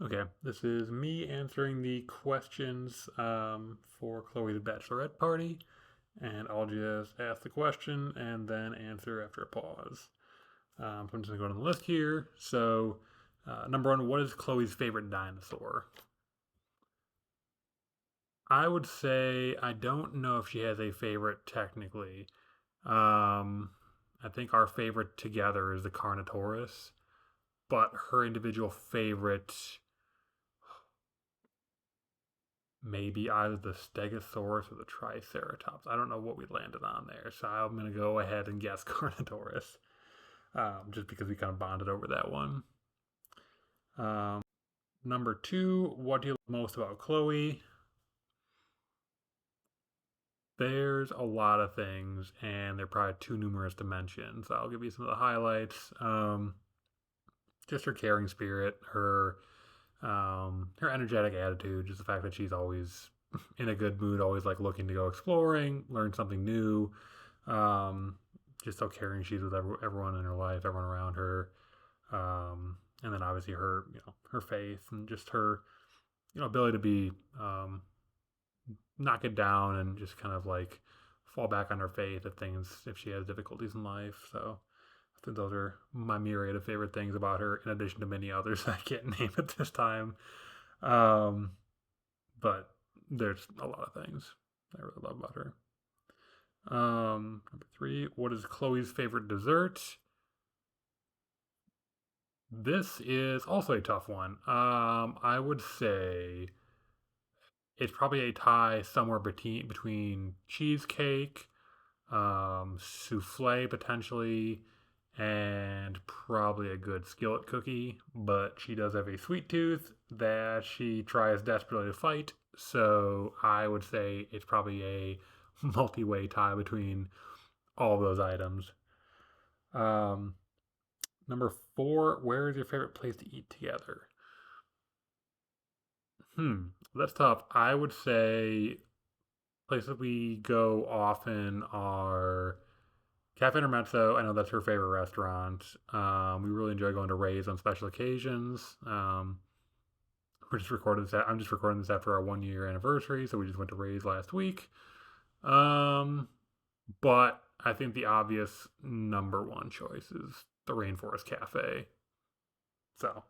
Okay, this is me answering the questions for Chloe's Bachelorette party, and I'll just ask the question and then answer after a pause. So I'm just gonna go down the list here. So, number one, what is Chloe's favorite dinosaur? I would say I don't know if she has a favorite technically. Um, I think our favorite together is the Carnotaurus, but her individual favorite maybe either the Stegosaurus or the Triceratops. I don't know what we landed on there, so I'm going to go ahead and guess Carnotaurus, just because we kind of bonded over that one. Um, Number two, what do you like most about Chloe? There's a lot of things, and they're probably too numerous to mention. So I'll give you some of the highlights. Just her caring spirit, her energetic attitude, just the fact that she's always in a good mood, always like looking to go exploring, learn something new. Um, just how caring she's with everyone in her life, everyone around her. And then obviously her, her faith and just her, ability to be, knock it down and just kind of like fall back on her faith if she has difficulties in life. So I think those are my myriad of favorite things about her, in addition to many others I can't name at this time. Um, but there's a lot of things I really love about her. Number three, what is Chloe's favorite dessert? This is also a tough one. I would say it's probably a tie somewhere between cheesecake, souffle potentially, and probably a good skillet cookie. But she does have a sweet tooth that she tries desperately to fight. So I would say it's probably a multi-way tie between all of those items. Um, Number four, where is your favorite place to eat together? That's tough. I would say places we go often are Cafe Intermezzo. I know that's her favorite restaurant. We really enjoy going to Ray's on special occasions. I'm just recording this after our 1 year anniversary, so we just went to Ray's last week. Um, but I think the obvious number one choice is the Rainforest Cafe. So,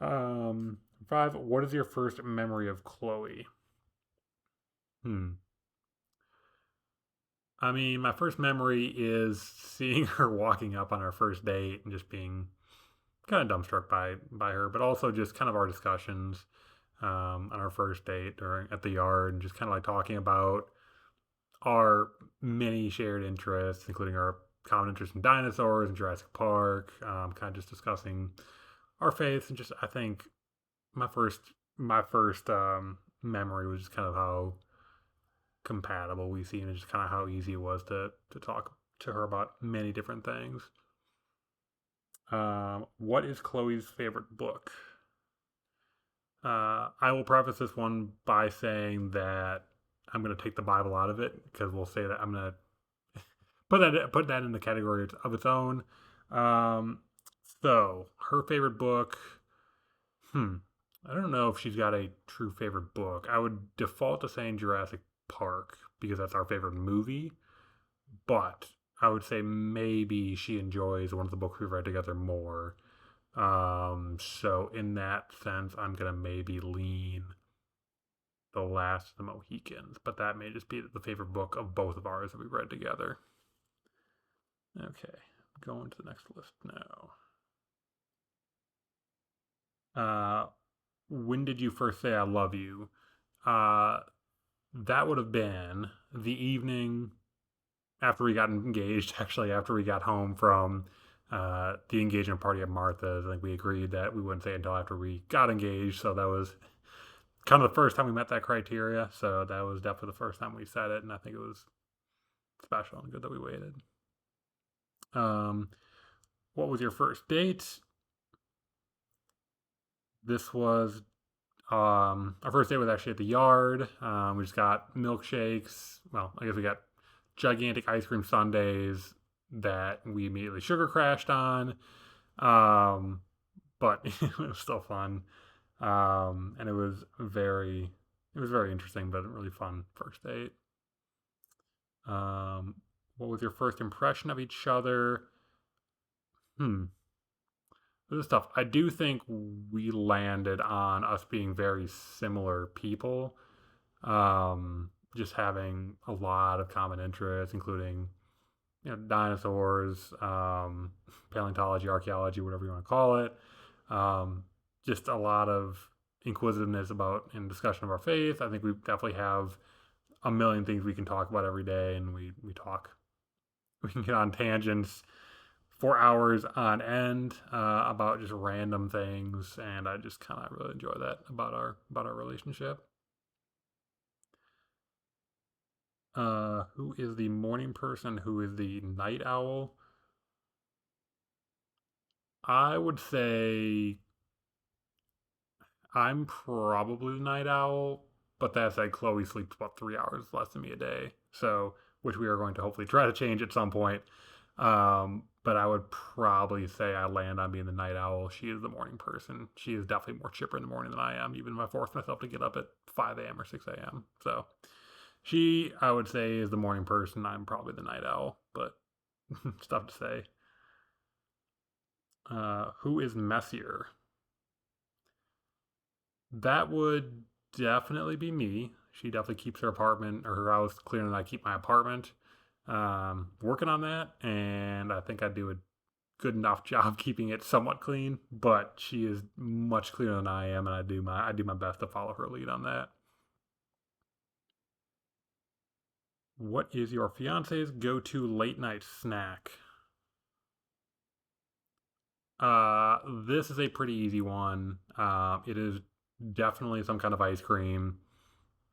um, five. What is your first memory of Chloe? Hmm. I mean, my first memory is seeing her walking up on our first date and just being kind of dumbstruck by her, but also just kind of our discussions on our first date during at the yard, and just kind of like talking about our many shared interests, including our common interest in dinosaurs and Jurassic Park. Kind of just discussing our faiths, and just I think my first my first memory was just kind of how compatible we seemed, and just kind of how easy it was to talk to her about many different things. What is Chloe's favorite book? I will preface this one by saying that I'm going to take the Bible out of it, because we'll say that I'm going to put that in the category of its own. Um, so her favorite book. Hmm. I don't know if she's got a true favorite book. I would default to saying Jurassic Park because that's our favorite movie, but I would say maybe she enjoys one of the books we've read together more. So in that sense, I'm gonna maybe lean The Last of the Mohicans, but that may just be the favorite book of both of ours that we've read together. Okay, going to the next list now. Uh, when did you first say I love you? Uh, that would have been the evening after we got engaged. Actually, after we got home from the engagement party at Martha's, I think we agreed that we wouldn't say it until after we got engaged. So that was kind of the first time we met that criteria. So that was definitely the first time we said it, and I think it was special and good that we waited. Um, what was your first date? This was our first date was actually at the yard. We just got milkshakes. Well, I guess we got gigantic ice cream sundaes that we immediately sugar crashed on. Um, but it was still fun. And it was very interesting, but a really fun first date. Um, what was your first impression of each other? Hmm, this is tough. I do think we landed on us being very similar people. Just having a lot of common interests, including dinosaurs, paleontology, archaeology, whatever you want to call it. Um, just a lot of inquisitiveness about and discussion of our faith. I think we definitely have a million things we can talk about every day, and we talk. We can get on tangents for hours on end about just random things, and I just kind of really enjoy that about our relationship. Who is the morning person? Who is the night owl? I would say I'm probably the night owl, but that said, Chloe sleeps about 3 hours less than me a day, so which we are going to hopefully try to change at some point. But I would probably say I land on being the night owl. She is the morning person. She is definitely more chipper in the morning than I am, even if I force myself to get up at 5 a.m. or 6 a.m. So she, I would say, is the morning person. I'm probably the night owl, but it's tough to say. Who is messier? That would definitely be me. She definitely keeps her apartment or her house cleaner than I keep my apartment. Working on that, and I think I do a good enough job keeping it somewhat clean. But she is much cleaner than I am, and I do my best to follow her lead on that. What is your fiance's go-to late night snack? This is a pretty easy one. It is definitely some kind of ice cream,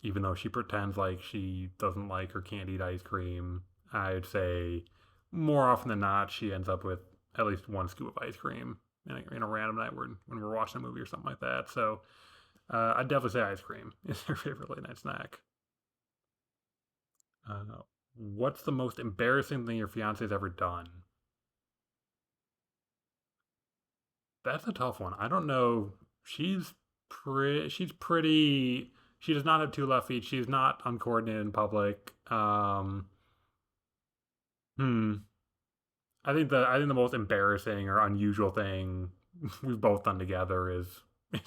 even though she pretends like she doesn't like or can't eat ice cream. I'd say more often than not, she ends up with at least one scoop of ice cream in a random night when we're watching a movie or something like that. So I'd definitely say ice cream is her favorite late night snack. Uh, what's the most embarrassing thing your fiance's ever done? That's a tough one. I don't know. She's she's pretty. She does not have two left feet. She's not uncoordinated in public. Hmm. I think the most embarrassing or unusual thing we've both done together is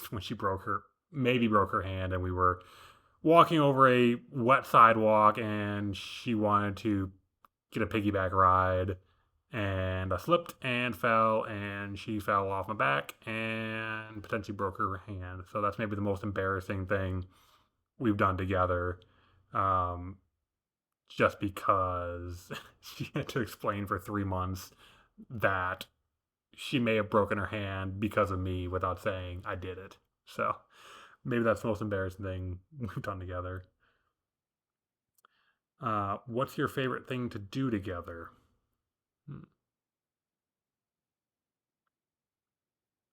when she broke her hand, and we were walking over a wet sidewalk, and she wanted to get a piggyback ride, and I slipped and fell, and she fell off my back and potentially broke her hand. So that's maybe the most embarrassing thing we've done together. Um, just because she had to explain for 3 months that she may have broken her hand because of me without saying I did it. So maybe that's the most embarrassing thing we've done together. What's your favorite thing to do together? Hmm.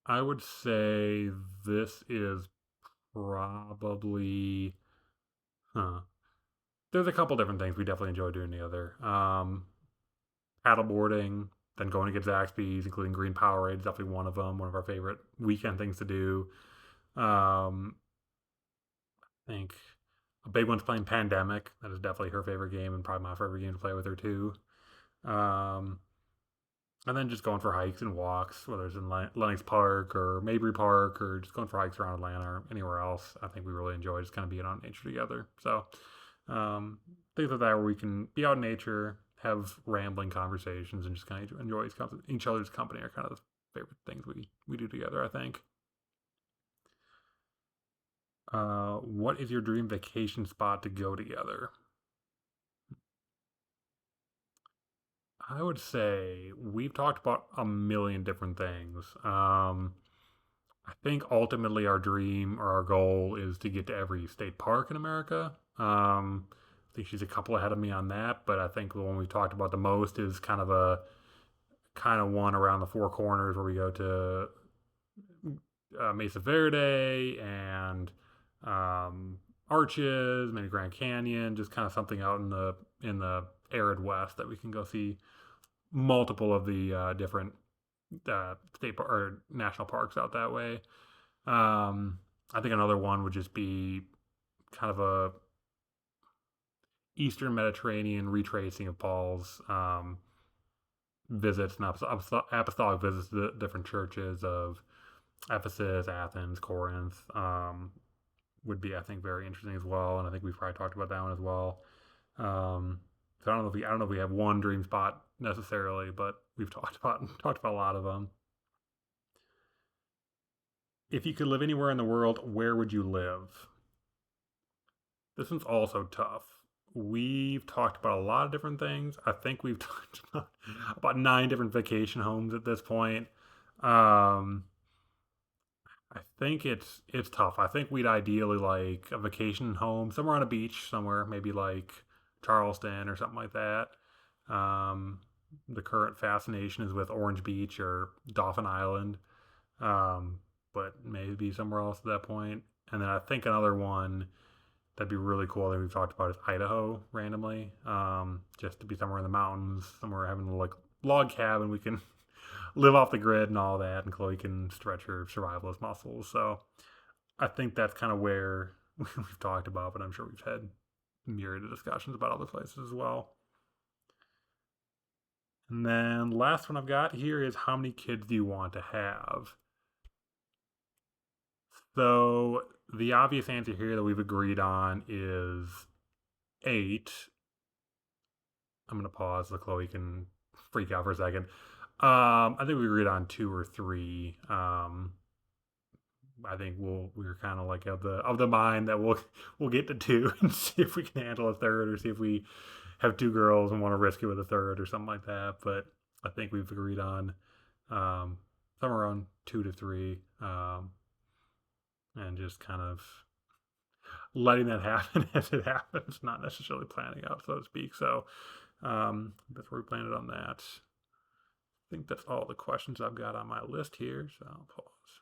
I would say this is probably, huh. There's a couple different things we definitely enjoy doing together. Paddleboarding, then going to get Zaxby's, including Green Powerade, is definitely one of them. One of our favorite weekend things to do. Um, I think a big one's playing Pandemic. That is definitely her favorite game and probably my favorite game to play with her too. Um, and then just going for hikes and walks, whether it's in Lenox Park or Mabry Park or just going for hikes around Atlanta or anywhere else. I think we really enjoy just kind of being out in nature together. So things like that where we can be out in nature, have rambling conversations, and just kind of enjoy each other's company are kind of the favorite things we do together, I think. What is your dream vacation spot to go together? I would say we've talked about a million different things. I think ultimately our dream or our goal is to get to every state park in America. I think she's a couple ahead of me on that, but I think the one we've talked about the most is kind of one around the Four Corners where we go to Mesa Verde and Arches, maybe Grand Canyon, just kind of something out in the arid West that we can go see multiple of the different state or national parks out that way. Um, I think another one would just be kind of a Eastern Mediterranean retracing of Paul's visits and apostolic visits to different churches of Ephesus, Athens, Corinth. Would be, I think, very interesting as well, and I think we've probably talked about that one as well. So I don't know if we have one dream spot necessarily, but we've talked about a lot of them. If you could live anywhere in the world, where would you live? This one's also tough. We've talked about a lot of different things. I think we've talked about 9 different vacation homes at this point. Um, I think it's tough. I think we'd ideally like a vacation home somewhere on a beach somewhere, maybe like Charleston or something like that. Um, the current fascination is with Orange Beach or Dauphin Island, um, but maybe somewhere else at that point. And then I think another one that'd be really cool that we've talked about is Idaho randomly, just to be somewhere in the mountains, somewhere having a like log cabin we can live off the grid and all that, and Chloe can stretch her survivalist muscles. So I think that's kind of where we've talked about, but I'm sure we've had myriad of discussions about other places as well. And then last one I've got here is how many kids do you want to have? So the obvious answer here that we've agreed on is 8. I'm gonna pause so Chloe can freak out for a second. I think we agreed on 2 or 3. I think we're kind of like of the mind that we'll get to 2 and see if we can handle a third, or see if we have 2 girls and want to risk it with a third or something like that. But I think we've agreed on somewhere around 2 to 3, and just kind of letting that happen as it happens, not necessarily planning out, so to speak. So that's where we planted on that. I think that's all the questions I've got on my list here. So I'll pause.